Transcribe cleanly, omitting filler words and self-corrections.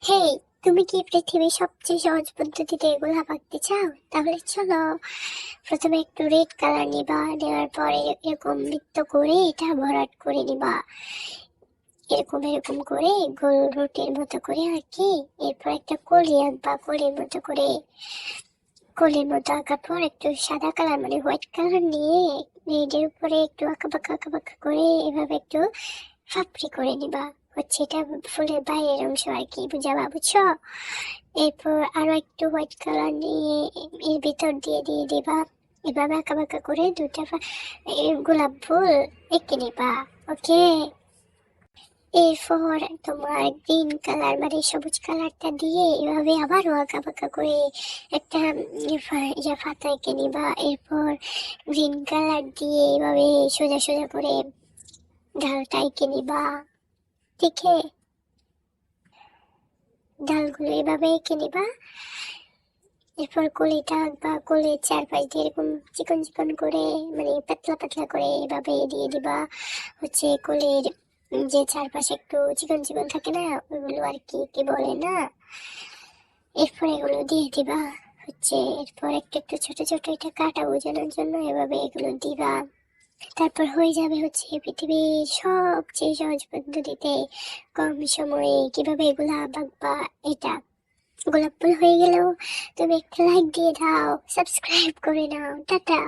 হেই, তুমি কি পৃথিবীর সবচেয়ে সহজ পদ্ধতিতে এগুলা পাকতে চাও? তাহলে চলো। প্রথমে একটু রেড কালার নিবা, নেওয়ার পরে এরকম বৃত্ত করে এটা ভরাট করে নিবা, এরকম এরকম করে গোল রুটির মতো করে আর কি। এরপর একটা কলি আঁকবা, কলির মতো আঁকার পর একটু সাদা কালার মানে হোয়াইট কালার নিয়ে রেডের উপরে একটু আঁকা বাঁকা করে এভাবে একটু ফাপড়ি করে নিবা। হচ্ছে এটা ফুলের বাইরের অংশ আর কি, বুঝছো? এরপর আরো একটু হোয়াইট কালার নিয়ে এর ভিতর দিয়ে দিয়ে দিবা। এভাবে আঁকা বাঁকা করে গোলাপ ফুল এঁকে নিবা। ওকে। এরপর তোমার গ্রিন কালার মানে সবুজ কালারটা দিয়ে এভাবে আবারও আঁকা বাঁকা করে একটা ফাতা এঁকে নিবা। এরপর গ্রিন কালার দিয়ে এভাবে সোজা সোজা করে ডালটা এঁকে নিবা। ঠিক আছে, ডালগুলো এভাবে এঁকে নিবা। এরপর কলিটা আঁকবা, কলির চারপাশ দিয়ে এরকম চিকন চিকন করে মানে পাতলা পাতলা করে এভাবে দিয়ে দিবা। হচ্ছে কলির যে চারপাশে একটু চিকন চিকন থাকে না, ওইগুলো আর কি কি বলে না, এরপর এগুলো দিয়ে দিবা। হচ্ছে এরপর একটু একটু ছোট ছোট এটা কাটা বোঝানোর জন্য এভাবে এগুলো দিবা। তারপর হয়ে যাবে হচ্ছে পৃথিবীর সবচেয়ে সহজ পদ্ধতিতে কম সময়ে কিভাবে এগুলা বাঁকবা এটা। গোলাপ ফুল হয়ে গেলেও তুমি একটা লাইক দিয়ে দাও, সাবস্ক্রাইব করে নাও। টাটা।